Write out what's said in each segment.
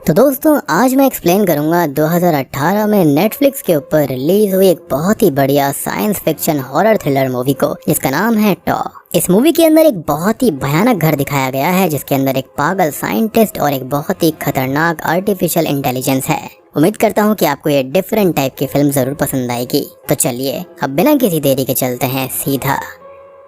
तो दोस्तों आज मैं एक्सप्लेन करूंगा 2018 में नेटफ्लिक्स के ऊपर रिलीज हुई एक बहुत ही बढ़िया science fiction horror thriller movie को, जिसका नाम है टॉ। इस मूवी के अंदर एक बहुत ही भयानक घर दिखाया गया है, जिसके अंदर एक पागल साइंटिस्ट और एक बहुत ही खतरनाक आर्टिफिशियल इंटेलिजेंस है। उम्मीद करता हूँ कि आपको ये डिफरेंट टाइप की फिल्म जरूर पसंद आएगी। तो चलिए अब बिना किसी देरी के चलते हैं सीधा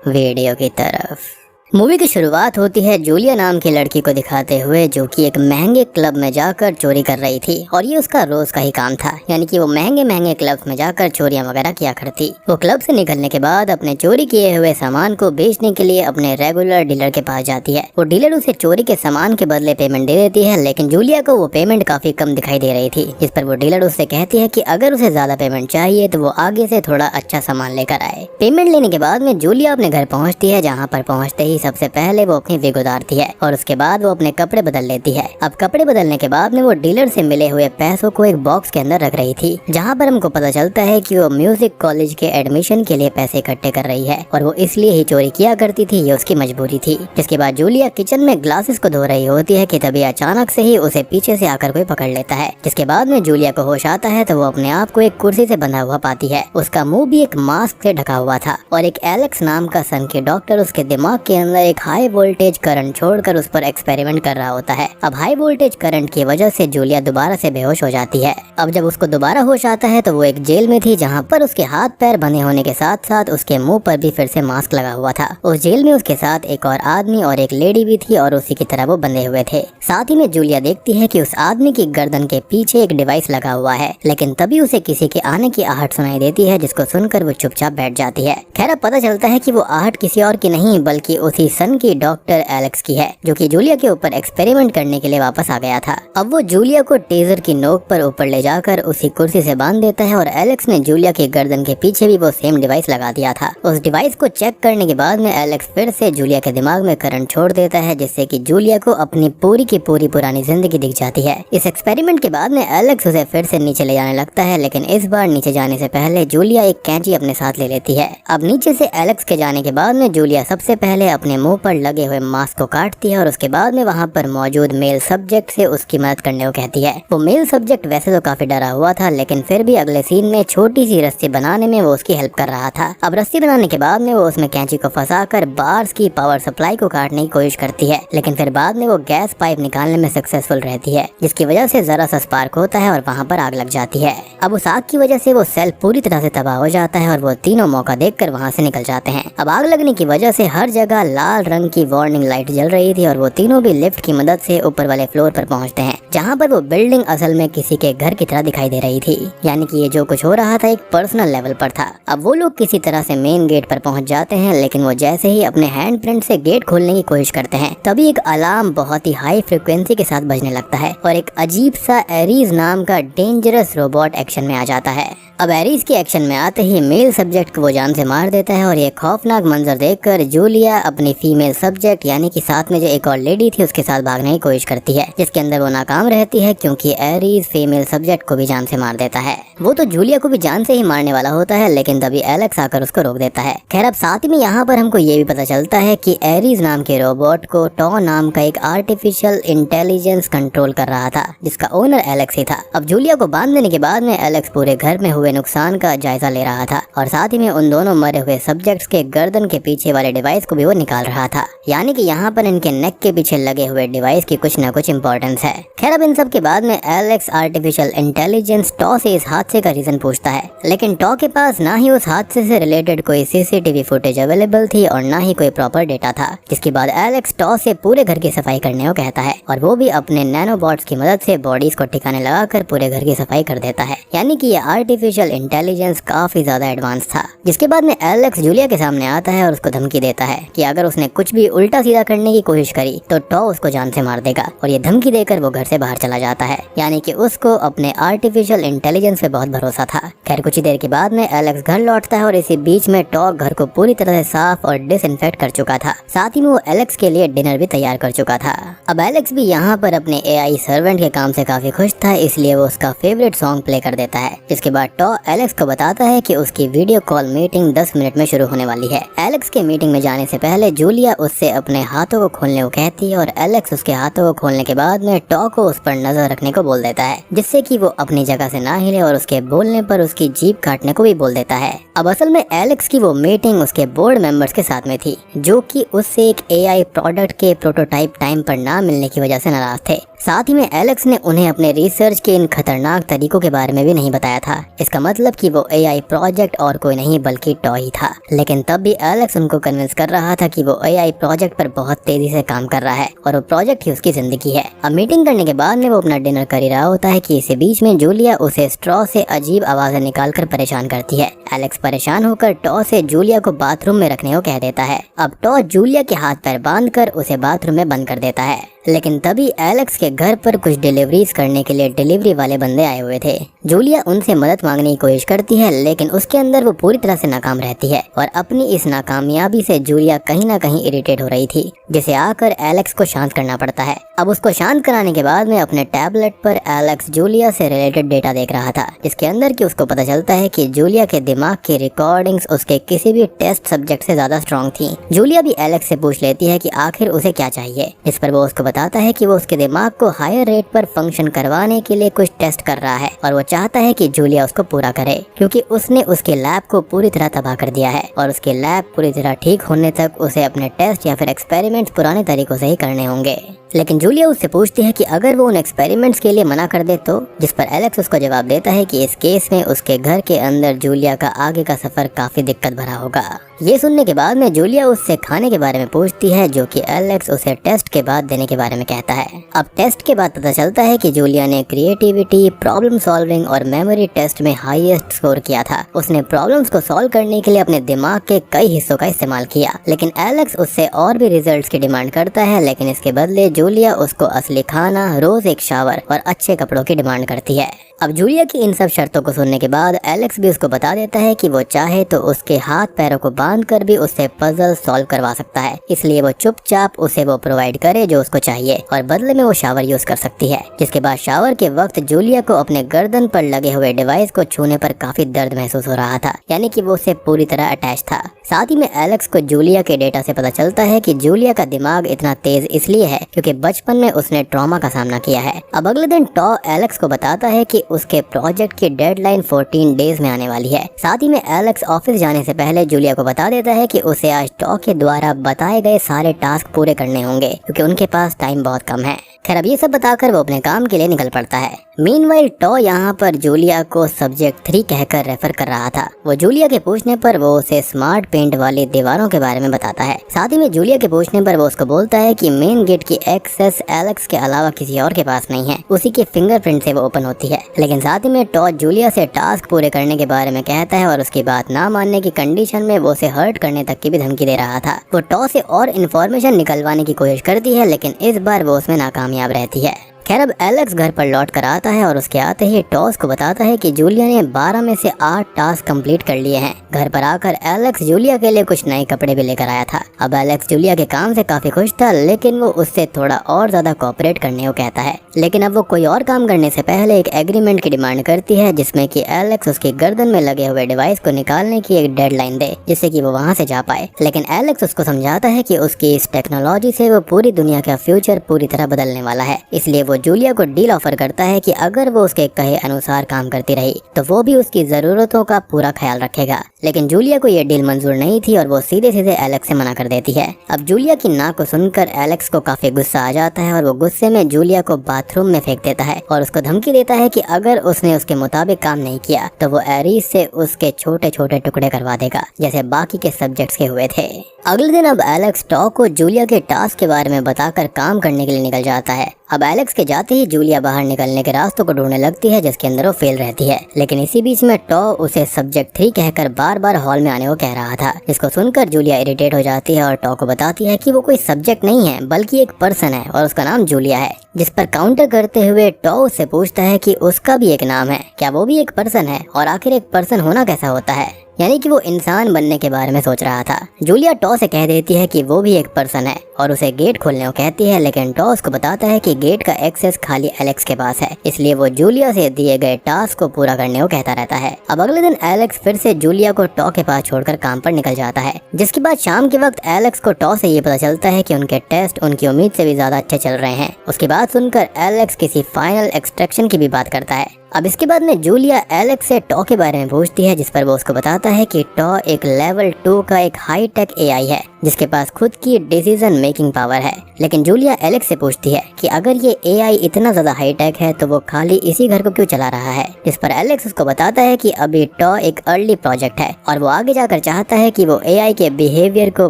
वीडियो की तरफ। मूवी की शुरुआत होती है जूलिया नाम की लड़की को दिखाते हुए, जो कि एक महंगे क्लब में जाकर चोरी कर रही थी और ये उसका रोज का ही काम था। यानी कि वो महंगे महंगे क्लब्स में जाकर चोरियां वगैरह किया करती। वो क्लब से निकलने के बाद अपने चोरी किए हुए सामान को बेचने के लिए अपने रेगुलर डीलर के पास जाती है। वो डीलर उसे चोरी के सामान के बदले पेमेंट दे देती है, लेकिन जूलिया को वो पेमेंट काफी कम दिखाई दे रही थी। जिस पर वो डीलर उससे कहती है कि अगर उसे ज्यादा पेमेंट चाहिए तो वो आगे से थोड़ा अच्छा सामान लेकर आए। पेमेंट लेने के बाद में जूलिया अपने घर पहुँचती है, जहाँ पर पहुँचते ही सबसे पहले वो अपनी विग उतारती है और उसके बाद वो अपने कपड़े बदल लेती है। अब कपड़े बदलने के बाद में वो डीलर से मिले हुए पैसों को एक बॉक्स के अंदर रख रही थी, जहाँ पर हमको पता चलता है कि वो म्यूजिक कॉलेज के एडमिशन के लिए पैसे इकट्ठे कर रही है और वो इसलिए ही चोरी किया करती थी, ये उसकी मजबूरी थी। जिसके बाद जूलिया किचन में ग्लासेस को धो रही होती है कि तभी अचानक से ही उसे पीछे से आकर कोई पकड़ लेता है। जिसके बाद में जूलिया को होश आता है तो वो अपने आप को एक कुर्सी से बंधा हुआ पाती है। उसका मुंह भी एक मास्क से ढका हुआ था और एक एलेक्स नाम का सन की डॉक्टर उसके दिमाग के अंदर एक हाई वोल्टेज करंट छोड़कर उस पर एक्सपेरिमेंट कर रहा होता है। अब हाई वोल्टेज करंट की वजह से जूलिया दोबारा से बेहोश हो जाती है। अब जब उसको दोबारा होश आता है तो वो एक जेल में थी, जहाँ पर उसके हाथ पैर बंधे होने के साथ साथ उसके मुंह पर भी फिर से मास्क लगा हुआ था। उस जेल में उसके साथ एक और आदमी और एक लेडी भी थी और उसी की तरह वो बंधे हुए थे। साथ ही में जूलिया देखती है कि उस आदमी की गर्दन के पीछे एक डिवाइस लगा हुआ है, लेकिन तभी उसे किसी की आने की आहट सुनाई देती है, जिसको सुनकर वो चुपचाप बैठ जाती है। खैर अब पता चलता है कि वो आहट किसी और की नहीं बल्कि उसी सन की डॉक्टर एलेक्स की है, जो कि जूलिया के ऊपर एक्सपेरिमेंट करने के लिए वापस आ गया था। अब वो जूलिया को टेजर की नोक पर ऊपर ले जाकर उसी कुर्सी से बांध देता है और एलेक्स ने जूलिया की गर्दन के पीछे भी वो सेम डिवाइस लगा दिया था। उस डिवाइस को चेक करने के बाद में एलेक्स फिर से जूलिया के दिमाग में करंट छोड़ देता है, जिससे कि जूलिया को अपनी पूरी की पूरी पुरानी जिंदगी दिख जाती है। इस एक्सपेरिमेंट के बाद में एलेक्स उसे फिर से नीचे ले जाने लगता है, लेकिन इस बार नीचे जाने से पहले जूलिया एक कैंची अपने साथ ले लेती है। अब नीचे से एलेक्स के जाने के बाद में जूलिया सबसे पहले अपने मुंह पर लगे हुए मास्क को काटती है और उसके बाद में वहाँ पर मौजूद मेल सब्जेक्ट से उसकी मदद करने को कहती है। वो मेल सब्जेक्ट वैसे तो काफी डरा हुआ था, लेकिन फिर भी अगले सीन में छोटी सी रस्सी बनाने में वो उसकी हेल्प कर रहा था। अब रस्सी बनाने के बाद में वो उसमें कैंची को फंसाकर बार्स की पावर सप्लाई को काटने की कोशिश करती है, लेकिन फिर बाद में वो गैस पाइप निकालने में सक्सेसफुल रहती है, जिसकी वजह से जरा सा स्पार्क होता है और वहाँ पर आग लग जाती है। अब उस आग की वजह से वो सेल पूरी तरह से तबाह हो जाता है और वो तीनों मौका देखकर वहाँ से निकल जाते हैं। अब आग लगने की वजह से हर जगह लाल रंग की वार्निंग लाइट जल रही थी और वो तीनों भी लिफ्ट की मदद से ऊपर वाले फ्लोर पर पहुंचते हैं, जहां पर वो बिल्डिंग असल में किसी के घर की तरह दिखाई दे रही थी। यानी कि ये जो कुछ हो रहा था एक पर्सनल लेवल पर था। अब वो लोग किसी तरह से मेन गेट पर पहुंच जाते हैं, लेकिन वो जैसे ही अपने हैंड प्रिंट से गेट खोलने की कोशिश करते हैं, तभी एक अलार्म बहुत ही हाई फ्रिक्वेंसी के साथ बजने लगता है और एक अजीब सा एरीज नाम का डेंजरस रोबोट एक्शन में आ जाता है। अब एरीज के एक्शन में आते ही मेल सब्जेक्ट को वो जान से मार देता है और ये खौफनाक मंजर देखकर जूलिया अपनी फीमेल सब्जेक्ट यानी कि साथ में जो एक और लेडी थी उसके साथ भागने की कोशिश करती है, जिसके अंदर वो नाकाम रहती है, क्योंकि एरीज फीमेल सब्जेक्ट को भी जान से मार देता है। वो तो जूलिया को भी जान से ही मारने वाला होता है, लेकिन तभी एलेक्स आकर उसको रोक देता है। खैर अब साथ ही में यहाँ पर हमको ये भी पता चलता है कि एरीज नाम के रोबोट को टॉ नाम का एक आर्टिफिशियल इंटेलिजेंस कंट्रोल कर रहा था, जिसका ओनर एलेक्स ही था। अब जूलिया को बांध देने के बाद में एलेक्स पूरे घर में हुए नुकसान का जायजा ले रहा था और साथ ही में उन दोनों मरे हुए सब्जेक्ट्स के गर्दन के पीछे वाले डिवाइस को भी वो निकाल रहा था। यानी कि यहाँ पर इनके नेक के पीछे लगे हुए डिवाइस की कुछ न कुछ इंपॉर्टेंस है। खैर अब इन सब के बाद में एलेक्स आर्टिफिशियल इंटेलिजेंस टॉ से इस हादसे का रीजन पूछता है, लेकिन टॉ के पास ना ही उस हादसे से रिलेटेड कोई सीसीटीवी फुटेज अवेलेबल थी और ना ही कोई प्रॉपर डेटा था। जिसके बाद एलेक्स टॉ से पूरे घर की सफाई करने को कहता है और वो भी अपने नैनोबॉट्स की मदद से बॉडीज को ठिकाने लगाकर पूरे घर की सफाई कर देता है। यानी कि ये आर्टिफिशियल इंटेलिजेंस काफी ज्यादा एडवांस था। जिसके बाद में एलेक्स जूलिया के सामने आता है और उसको धमकी देता है कि अगर उसने कुछ भी उल्टा सीधा करने की कोशिश करी तो टॉ उसको जान से मार देगा, और ये धमकी देकर वो घर से बाहर चला जाता है। यानी कि उसको अपने आर्टिफिशियल इंटेलिजेंस पे बहुत भरोसा था। खैर कुछ ही देर के बाद में एलेक्स घर लौटता है और इसी बीच में टॉ घर को पूरी तरह से साफ और डिसइंफेक्ट कर चुका था। साथ ही में वो एलेक्स के लिए डिनर भी तैयार कर चुका था। अब एलेक्स भी यहाँ पर अपने एआई सर्वेंट के काम से काफी खुश था, इसलिए वो उसका फेवरेट सॉन्ग प्ले कर देता है। जिसके बाद टॉ एलेक्स को बताता है कि उसकी वीडियो कॉल मीटिंग 10 मिनट में शुरू होने वाली है। एलेक्स के मीटिंग में जाने से पहले जूलिया उससे अपने हाथों को खोलने को कहती है और एलेक्स उसके हाथों को खोलने के बाद में टॉ को को उस पर नजर रखने को बोल देता है, जिससे कि वो अपनी जगह से ना हिले और उसके बोलने पर उसकी जीभ काटने को भी बोल देता है। अब असल में एलेक्स की वो मीटिंग उसके बोर्ड मेंबर्स के साथ में थी, जो कि उससे एक एआई प्रोडक्ट के प्रोटोटाइप टाइम पर ना मिलने की वजह से नाराज थे। साथ ही में एलेक्स ने उन्हें अपने रिसर्च के इन खतरनाक तरीकों के बारे में भी नहीं बताया था। इसका मतलब कि वो एआई प्रोजेक्ट और कोई नहीं बल्कि टॉ ही था। लेकिन तब भी एलेक्स उनको कन्विंस कर रहा था कि वो एआई प्रोजेक्ट पर बहुत तेजी से काम कर रहा है और वो प्रोजेक्ट ही उसकी जिंदगी है। अब मीटिंग करने के बाद में वो अपना डिनर कर ही रहा होता है कि इसी बीच में जूलिया उसे स्ट्रॉ से अजीब आवाजें निकालकर परेशान करती है। एलेक्स परेशान होकर टॉ से जूलिया को बाथरूम में रखने को कह देता है। अब टॉ जूलिया के हाथ पैर बांधकर उसे बाथरूम में बंद कर देता है। लेकिन तभी एलेक्स के घर पर कुछ डिलीवरीज करने के लिए डिलीवरी वाले बंदे आए हुए थे। जूलिया उनसे मदद मांगने की कोशिश करती है, लेकिन उसके अंदर वो पूरी तरह से नाकाम रहती है और अपनी इस नाकामयाबी से जूलिया कहीं ना कहीं इरिटेट हो रही थी, जिसे आकर एलेक्स को शांत करना पड़ता है। अब उसको शांत कराने के बाद में अपने टैबलेट पर एलेक्स जूलिया से रिलेटेड डेटा देख रहा था, जिसके अंदर की उसको पता चलता है कि जूलिया के दिमाग की रिकॉर्डिंग्स उसके किसी भी टेस्ट सब्जेक्ट से ज्यादा स्ट्रॉन्ग थी। जूलिया भी एलेक्स से पूछ लेती है कि आखिर उसे क्या चाहिए, जिस पर वो उसको बताता है कि वो उसके दिमाग को हायर रेट पर फंक्शन करवाने के लिए कुछ टेस्ट कर रहा है और वो चाहता है कि जूलिया उसको पूरा करे, क्योंकि उसने उसके लैब को पूरी तरह तबाह कर दिया है और उसके लैब पूरी तरह ठीक होने तक उसे अपने टेस्ट या फिर एक्सपेरिमेंट्स पुराने तरीकों से ही करने होंगे। लेकिन जूलिया उससे पूछती है कि अगर वो उन एक्सपेरिमेंट्स के लिए मना कर दे तो, जिस पर एलेक्स उसको जवाब देता है कि इस केस में उसके घर के अंदर जूलिया का आगे का सफर काफी दिक्कत भरा होगा। ये सुनने के बाद में जूलिया उससे खाने के बारे में पूछती है, जो कि एलेक्स उसे टेस्ट के बाद देने के बारे में कहता है। अब टेस्ट के बाद पता चलता है कि जूलिया ने क्रिएटिविटी, प्रॉब्लम सॉल्विंग और मेमोरी टेस्ट में हाईएस्ट स्कोर किया था। उसने प्रॉब्लम्स को सॉल्व करने के लिए अपने दिमाग के कई हिस्सों का इस्तेमाल किया, लेकिन एलेक्स उससे और भी रिजल्ट्स की डिमांड करता है। लेकिन इसके बदले जूलिया उसको असली खाना, रोज एक शावर और अच्छे कपड़ों की डिमांड करती है। अब जूलिया की इन सब शर्तों को सुनने के बाद एलेक्स भी उसको बता देता है कि वो चाहे तो उसके हाथ पैरों को बांधकर भी उससे पजल सॉल्व करवा सकता है, इसलिए वो चुपचाप उसे वो प्रोवाइड करे जो उसको चाहिए और बदले में वो शावर यूज कर सकती है। जिसके बाद शावर के वक्त जूलिया को अपने गर्दन पर लगे हुए डिवाइस को छूने पर काफी दर्द महसूस हो रहा था, यानी कि वो उससे पूरी तरह अटैच था। साथ ही में एलेक्स को जूलिया के डेटा से पता चलता है कि जूलिया का दिमाग इतना तेज इसलिए है क्योंकि बचपन में उसने ट्रॉमा का सामना किया है। अब अगले दिन टॉ एलेक्स को बताता है कि उसके प्रोजेक्ट की डेडलाइन 14 डेज में आने वाली है। साथ ही में एलेक्स ऑफिस जाने से पहले जूलिया को बता देता है कि उसे आज टॉ के द्वारा बताए गए सारे टास्क पूरे करने होंगे, क्योंकि उनके पास टाइम बहुत कम है। खैर, अब ये सब बताकर वो अपने काम के लिए निकल पड़ता है। मीनवाइल टॉ यहाँ पर जूलिया को सब्जेक्ट 3 कहकर रेफर कर रहा था। वो जूलिया के पूछने पर वो उसे स्मार्ट पेंट वाली दीवारों के बारे में बताता है। साथ ही में जूलिया के पूछने पर वो उसको बोलता है कि मेन गेट की एक्सेस एलेक्स के अलावा किसी और के पास नहीं है, उसी के फिंगरप्रिंट से वो ओपन होती है। लेकिन साथ ही में टॉ जूलिया से टास्क पूरे करने के बारे में कहता है और उसकी बात ना मानने की कंडीशन में वो उसे हर्ट करने तक की भी धमकी दे रहा था। वो टॉ से और इन्फॉर्मेशन निकलवाने की कोशिश करती है, लेकिन इस बार वो उसमें नाकामयाब रहती है। खैर, अब एलेक्स घर पर लौट कर आता है और उसके आते ही टॉस को बताता है कि जूलिया ने 12 में से 8 टास्क कंप्लीट कर लिए हैं। घर पर आकर एलेक्स जूलिया के लिए कुछ नए कपड़े भी लेकर आया था। अब एलेक्स जूलिया के काम से काफी खुश था, लेकिन वो उससे थोड़ा और ज्यादा कोऑपरेट करने को कहता है। लेकिन अब वो कोई और काम करने से पहले एक एग्रीमेंट की डिमांड करती है, जिसमें कि एलेक्स उसकी गर्दन में लगे हुए डिवाइस को निकालने की एक डेडलाइन दे, जिससे कि वो वहाँ से जा पाए। लेकिन एलेक्स उसको समझाता है कि उसकी इस टेक्नोलॉजी से वो पूरी दुनिया का फ्यूचर पूरी तरह बदलने वाला है, इसलिए वो जूलिया को डील ऑफर करता है कि अगर वो उसके कहे अनुसार काम करती रही तो वो भी उसकी जरूरतों का पूरा ख्याल रखेगा। लेकिन जूलिया को ये डील मंजूर नहीं थी और वो सीधे सीधे एलेक्स से मना कर देती है। अब जूलिया की ना को सुनकर एलेक्स को काफी गुस्सा आ जाता है और वो गुस्से में जूलिया को बाथरूम में फेंक देता है और उसको धमकी देता है कि अगर उसने उसके मुताबिक काम नहीं किया तो वो एरीज से उसके छोटे छोटे टुकड़े करवा देगा, जैसे बाकी के सब्जेक्ट्स के हुए थे। अगले दिन अब एलेक्स टॉ को जूलिया के टास्क के बारे में बताकर काम करने के लिए निकल जाता है। अब एलेक्स के जाते ही जूलिया बाहर निकलने के रास्तों को ढूंढने लगती है, जिसके अंदर वो फेल रहती है। लेकिन इसी बीच में टॉ उसे सब्जेक्ट 3 कहकर बार बार हॉल में आने को कह रहा था, जिसको सुनकर जूलिया इरिटेट हो जाती है और टॉ को बताती है कि वो कोई सब्जेक्ट नहीं है बल्कि एक पर्सन है और उसका नाम जूलिया है। जिस पर काउंटर करते हुए टॉ उससे पूछता है कि उसका भी एक नाम है, क्या वो भी एक पर्सन है और आखिर एक पर्सन होना कैसा होता है। यानी कि वो इंसान बनने के बारे में सोच रहा था। जूलिया टॉ से कह देती है कि वो भी एक पर्सन है और उसे गेट खोलने को कहती है, लेकिन टॉ उसको बताता है कि गेट का एक्सेस खाली एलेक्स के पास है, इसलिए वो जूलिया से दिए गए टास्क को पूरा करने को कहता रहता है। अब अगले दिन एलेक्स फिर से जूलिया को टॉ के पास छोड़कर काम पर निकल जाता है, जिसके बाद शाम के वक्त एलेक्स को टॉ से ये पता चलता है कि उनके टेस्ट उनकी उम्मीद से भी ज्यादा अच्छे चल रहे हैं। उसकी बात सुनकर एलेक्स किसी फाइनल एक्सट्रैक्शन की भी बात करता है। अब इसके बाद में जूलिया एलेक्स से टॉ के बारे में पूछती है, जिस पर वो उसको बताता है कि टॉ एक लेवल 2 का एक हाई टेक एआई है जिसके पास खुद की डिसीजन मेकिंग पावर है। लेकिन जूलिया एलेक्स से पूछती है कि अगर ये एआई इतना ज्यादा हाई टेक है तो वो खाली इसी घर को क्यों चला रहा है, जिस पर एलेक्स उसको बताता है कि अभी टॉ एक अर्ली प्रोजेक्ट है और वो आगे जाकर चाहता है कि वो एआई के बिहेवियर को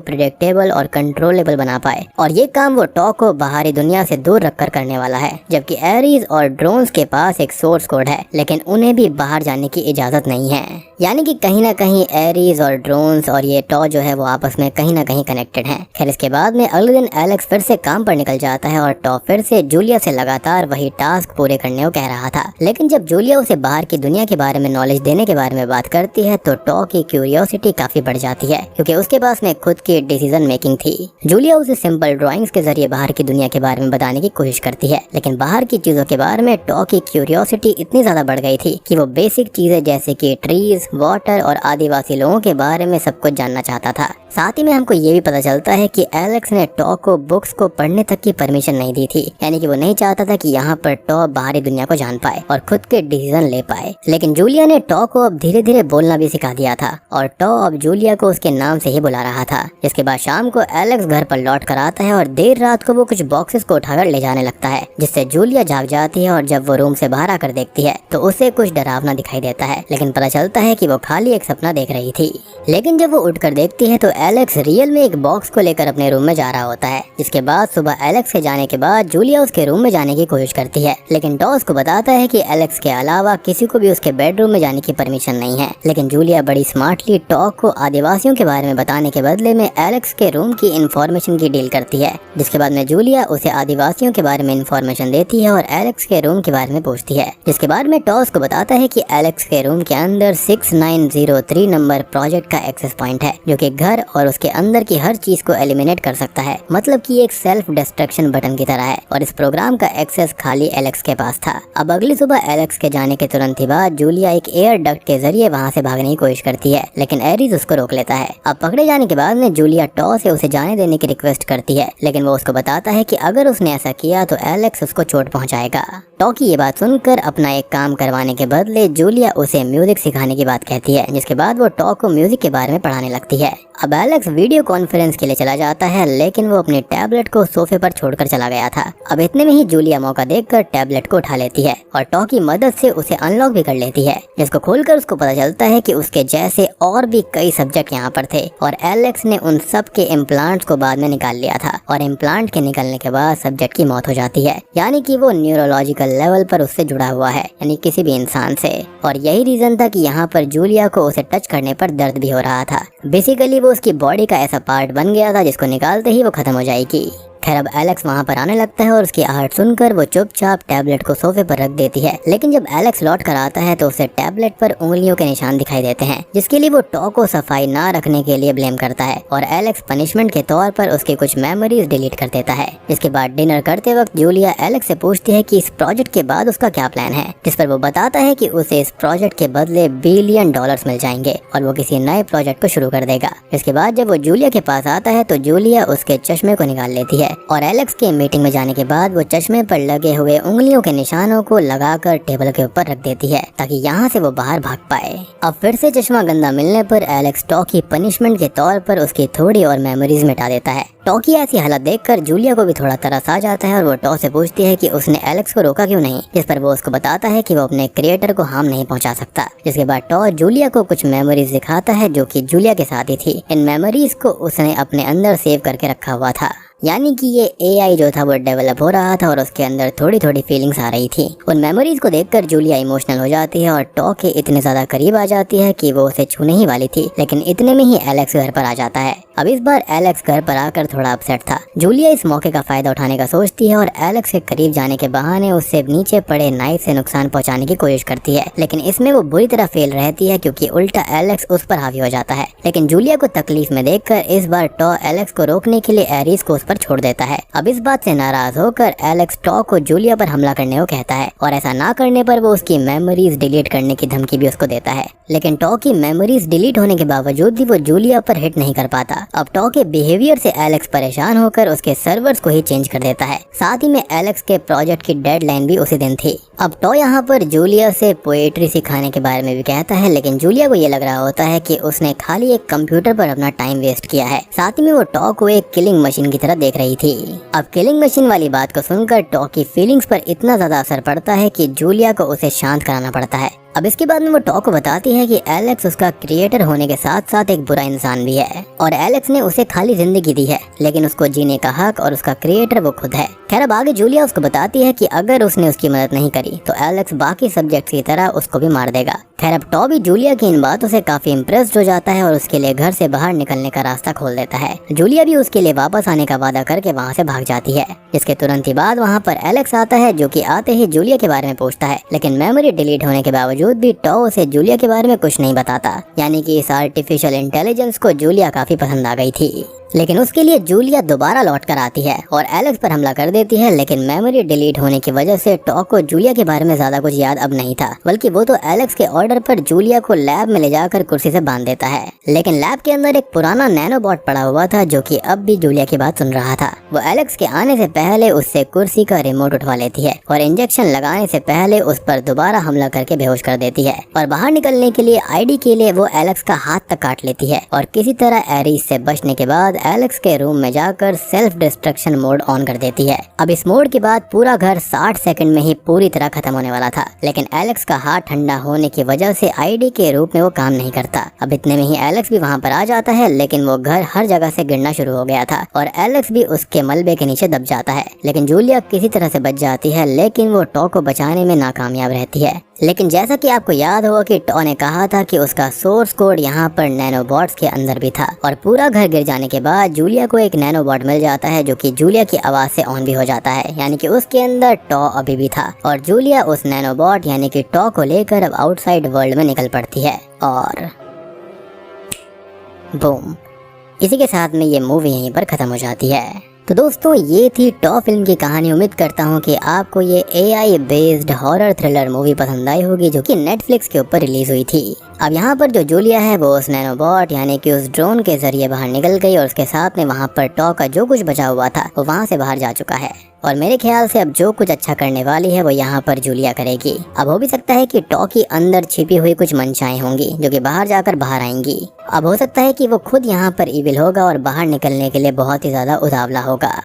प्रिडिक्टेबल और कंट्रोलेबल बना पाए, और ये काम वो टॉ को बाहरी दुनिया से दूर रखकर करने वाला है। जबकि एरीज और ड्रोन्स के पास एक सोर्स कोड है, लेकिन उन्हें भी बाहर जाने की इजाजत नहीं है। यानी कि कहीं ना कहीं एरीज और ड्रोन्स और ये टॉ जो है वो आपस में कहीं ना कहीं कनेक्टेड हैं। खैर इसके बाद में अगले दिन एलेक्स फिर से काम पर निकल जाता है और टॉ फिर से जूलिया से लगातार वही टास्क पूरे करने को कह रहा था। लेकिन जब जूलिया उसे बाहर की दुनिया के बारे में नॉलेज देने के बारे में बात करती है तो टॉ की क्यूरियोसिटी काफी बढ़ जाती है, क्योंकि उसके पास में खुद की डिसीजन मेकिंग थी। जूलिया उसे सिंपल ड्राइंग्स के जरिए बाहर की दुनिया के बारे में बताने की कोशिश करती है, लेकिन बाहर की चीजों के बारे में टॉ की क्यूरियोसिटी इतनी ज्यादा बढ़ गई थी कि वो बेसिक चीजें जैसे कि ट्रीज, वाटर और आदिवासी लोगों के बारे में सब कुछ जानना चाहता था। साथ ही में हमको ये भी पता चलता है कि एलेक्स ने टॉ को बुक्स को पढ़ने तक की परमिशन नहीं दी थी, यानी कि वो नहीं चाहता था कि यहाँ पर टॉ बाहरी दुनिया को जान पाए और खुद के डिसीजन ले पाए। लेकिन जूलिया ने टॉ को अब धीरे धीरे बोलना भी सिखा दिया था और टॉ अब जूलिया को उसके नाम से ही बुला रहा था। इसके बाद शाम को एलेक्स घर पर लौट कर आता है और देर रात को वो कुछ बॉक्सेस को उठाकर ले जाने लगता है, जिससे जूलिया जाग जाती है और जब वो रूम से बाहर आकर देखती है तो उसे कुछ डरावना दिखाई देता है, लेकिन पता चलता है कि वो खाली एक सपना देख रही थी। लेकिन जब वो उठकर देखती है तो एलेक्स रियल में एक बॉक्स को लेकर अपने रूम में जा रहा होता है। जिसके बाद सुबह एलेक्स के जाने के बाद जूलिया उसके रूम में जाने की कोशिश करती है, लेकिन टॉ उसको बताता है कि एलेक्स के अलावा किसी को भी उसके बेडरूम में जाने की परमिशन नहीं है। लेकिन जूलिया बड़ी स्मार्टली टॉ को आदिवासियों के बारे में बताने के बदले में एलेक्स के रूम की इंफॉर्मेशन की डील करती है। जिसके बाद में जूलिया उसे आदिवासियों के बारे में इंफॉर्मेशन देती है और एलेक्स के रूम के बारे में पूछती है। जिसके बाद में टॉ उसको बताता है कि एलेक्स के रूम के अंदर 6903 नंबर प्रोजेक्ट का एक्सेस पॉइंट है, जो कि घर और उसके अंदर की हर चीज को एलिमिनेट कर सकता है, मतलब कि एक सेल्फ डिस्ट्रक्शन बटन की तरह है, और इस प्रोग्राम का एक्सेस खाली एलेक्स के पास था। अब अगली सुबह एलेक्स के जाने के तुरंत ही बाद जूलिया एक एयर डक्ट के जरिए वहाँ से भागने की कोशिश करती है, लेकिन एरीज उसको रोक लेता है। अब पकड़े जाने के बाद में जूलिया टॉ से उसे जाने देने की रिक्वेस्ट करती है, लेकिन वो उसको बताता है कि अगर उसने ऐसा किया तो एलेक्स उसको चोट पहुँचाएगा। टॉ की ये बात सुनकर अपना एक काम करवाने के बदले जूलिया उसे म्यूजिक सिखाने की बात कहती है, जिसके बाद वो टॉ को म्यूजिक के बारे में पढ़ाने लगती है। अब एलेक्स वीडियो कॉन्फ्रेंस के लिए चला जाता है, लेकिन वो अपने टैबलेट को सोफे पर छोड़कर चला गया था। अब इतने में ही जूलिया मौका देखकर टैबलेट को उठा लेती है और टॉ की मदद से उसे अनलॉक भी कर लेती है, जिसको खोलकर उसको पता चलता है कि उसके जैसे और भी कई सब्जेक्ट यहाँ पर थे और एलेक्स ने उन सब के इम्प्लांट्स को बाद में निकाल लिया था, और इम्प्लांट के निकलने के बाद सब्जेक्ट की मौत हो जाती है, यानी कि वो न्यूरोलॉजिकल लेवल पर उससे जुड़ा हुआ है, यानी किसी भी इंसान से। और यही रीजन था कि यहाँ पर जूलिया को उसे टच करने पर दर्द भी हो रहा था। बेसिकली वो उसकी बॉडी का ऐसा पार्ट बन गया था जिसको निकालते ही वो खत्म हो जाएगी। खैर अब एलेक्स वहाँ पर आने लगता है और उसकी आहट सुनकर वो चुपचाप टैबलेट को सोफे पर रख देती है, लेकिन जब एलेक्स लौट कर आता है तो उसे टैबलेट पर उंगलियों के निशान दिखाई देते हैं, जिसके लिए वो टॉ को सफाई ना रखने के लिए ब्लेम करता है, और एलेक्स पनिशमेंट के तौर पर उसकी कुछ मेमोरीज डिलीट कर देता है। इसके बाद डिनर करते वक्त जूलिया एलेक्स से पूछती है कि इस प्रोजेक्ट के बाद उसका क्या प्लान है, जिस पर वो बताता है कि उसे इस प्रोजेक्ट के बदले $1 बिलियन मिल जाएंगे और वो किसी नए प्रोजेक्ट को शुरू कर देगा। इसके बाद जब वो जूलिया के पास आता है तो जूलिया उसके चश्मे को निकाल लेती है, और एलेक्स के मीटिंग में जाने के बाद वो चश्मे पर लगे हुए उंगलियों के निशानों को लगाकर टेबल के ऊपर रख देती है ताकि यहाँ से वो बाहर भाग पाए। अब फिर से चश्मा गंदा मिलने पर एलेक्स टॉ की पनिशमेंट के तौर पर उसकी थोड़ी और मेमोरीज मिटा देता है। टॉ की ऐसी हालत देखकर जूलिया को भी थोड़ा तरस आ जाता है और वो टॉ से पूछती है कि उसने एलेक्स को रोका क्यों नहीं, जिस पर वो उसको बताता है कि वो अपने क्रिएटर को हार्म नहीं पहुंचा सकता। जिसके बाद टॉ जूलिया को कुछ मेमोरीज दिखाता है जो कि जूलिया के साथ ही थी। इन मेमोरीज को उसने अपने अंदर सेव करके रखा हुआ था। यानी कि ये एआई जो था वो डेवलप हो रहा था और उसके अंदर थोड़ी थोड़ी फीलिंग्स आ रही थी। उन मेमोरीज को देखकर जूलिया इमोशनल हो जाती है और टॉ के इतने ज्यादा करीब आ जाती है कि वो उसे छूने ही वाली थी, लेकिन इतने में ही एलेक्स घर पर आ जाता है। अब इस बार एलेक्स घर पर आकर थोड़ा अपसेट था। जूलिया इस मौके का फायदा उठाने का सोचती है और एलेक्स के करीब जाने के बहाने उससे नीचे पड़े नाइफ से नुकसान पहुंचाने की कोशिश करती है, लेकिन इसमें वो बुरी तरह फेल रहती है क्योंकि उल्टा एलेक्स उस पर हावी हो जाता है। लेकिन जूलिया को तकलीफ में देखकर इस बार टॉ एलेक्स को रोकने के लिए एरिस को उस पर छोड़ देता है। अब इस बात से नाराज होकर एलेक्स टॉ को जूलिया पर हमला करने को कहता है और ऐसा ना करने पर वो उसकी मेमोरीज डिलीट करने की धमकी भी उसको देता है। लेकिन टॉ की मेमोरीज डिलीट होने के बावजूद भी वो जूलिया पर हिट नहीं कर पाता। अब टॉ के बिहेवियर से एलेक्स परेशान होकर उसके सर्वर्स को ही चेंज कर देता है। साथ ही में एलेक्स के प्रोजेक्ट की डेडलाइन भी उसी दिन थी। अब टॉ यहाँ पर जूलिया से पोएट्री सिखाने के बारे में भी कहता है, लेकिन जूलिया को ये लग रहा होता है कि उसने खाली एक कंप्यूटर पर अपना टाइम वेस्ट किया है। साथ ही में वो टॉ को एक किलिंग मशीन की तरह देख रही थी। अब किलिंग मशीन वाली बात को सुनकर टॉ की फीलिंग्स पर इतना ज्यादा असर पड़ता है कि जूलिया को उसे शांत कराना पड़ता है। अब इसके बाद में वो टॉ को बताती है कि एलेक्स उसका क्रिएटर होने के साथ साथ एक बुरा इंसान भी है और एलेक्स ने उसे खाली जिंदगी दी है, लेकिन उसको जीने का हक और उसका क्रिएटर वो खुद है। खैर अब आगे जूलिया उसको बताती है कि अगर उसने उसकी मदद नहीं करी तो एलेक्स बाकी सब्जेक्ट की तरह उसको भी मार देगा। खैर अब टॉ भी जूलिया की इन बातों से काफी इम्प्रेस्ड हो जाता है और उसके लिए घर से बाहर निकलने का रास्ता खोल देता है। जूलिया भी उसके लिए वापस आने का वादा करके वहाँ से भाग जाती है। इसके तुरंत ही बाद वहाँ पर एलेक्स आता है, जो कि आते ही जूलिया के बारे में पूछता है, लेकिन मेमोरी डिलीट होने के बावजूद भी टॉ उसे जूलिया के बारे में कुछ नहीं बताता। यानी कि इस आर्टिफिशियल इंटेलिजेंस को जूलिया काफी पसंद आ गई थी। लेकिन उसके लिए जूलिया दोबारा लौट कर आती है और एलेक्स पर हमला कर देती है, लेकिन मेमोरी डिलीट होने की वजह से टॉ को जूलिया के बारे में ज्यादा कुछ याद अब नहीं था, बल्कि वो तो एलेक्स के ऑर्डर पर जूलिया को लैब में ले जाकर कुर्सी से बांध देता है। लेकिन लैब के अंदर एक पुराना नैनोबॉट पड़ा हुआ था जो कि अब भी जूलिया की बात सुन रहा था। वो एलेक्स के आने से पहले उससे कुर्सी का रिमोट उठवा लेती है और इंजेक्शन लगाने से पहले उस पर दोबारा हमला करके बेहोश कर देती है और बाहर निकलने के लिए आईडी के लिए वो एलेक्स का हाथ तक काट लेती है। और किसी तरह एरिस से बचने के बाद एलेक्स के रूम में जाकर सेल्फ डिस्ट्रक्शन मोड ऑन कर देती है। अब इस मोड के बाद पूरा घर 60 सेकंड में ही पूरी तरह खत्म होने वाला था, लेकिन एलेक्स का हाथ ठंडा होने की वजह से आईडी के रूप में वो काम नहीं करता। अब इतने में ही एलेक्स भी वहाँ पर आ जाता है, लेकिन वो घर हर जगह से गिरना शुरू हो गया था और एलेक्स भी उसके मलबे के नीचे दब जाता है। लेकिन जूलिया किसी तरह से बच जाती है, लेकिन वो टॉ को बचाने में नाकामयाब रहती है। लेकिन जैसा कि आपको याद होगा कि टॉ ने कहा था कि उसका सोर्स कोड यहाँ पर नैनोबॉट्स के अंदर भी था और पूरा घर गिर जाने के बाद जूलिया को एक नैनोबॉट मिल जाता है जो कि जूलिया की आवाज से ऑन भी हो जाता है। यानी कि उसके अंदर टॉ अभी भी था और जूलिया उस नैनोबॉट यानी कि टॉ को लेकर अब आउटसाइड वर्ल्ड में निकल पड़ती है और बूम, इसी के साथ में ये मूवी यहीं पर खत्म हो जाती है। तो दोस्तों ये थी टॉ फिल्म की कहानी। उम्मीद करता हूँ कि आपको ये AI based horror thriller movie पसंद आई होगी जो कि नेटफ्लिक्स के ऊपर रिलीज हुई थी। अब यहाँ पर जो जूलिया है वो उस नैनोबॉट यानी कि उस ड्रोन के जरिए बाहर निकल गई और उसके साथ में वहाँ पर टॉ का जो कुछ बचा हुआ था वो वहाँ से बाहर जा चुका है और मेरे ख्याल से अब जो कुछ अच्छा करने वाली है वो यहाँ पर जूलिया करेगी। अब हो भी सकता है कि टॉ की अंदर छिपी हुई कुछ मंशाएं होंगी जो कि बाहर जाकर बाहर आएंगी। अब हो सकता है कि वो खुद यहाँ पर इविल होगा और बाहर निकलने के लिए बहुत ही ज्यादा उतावला होगा।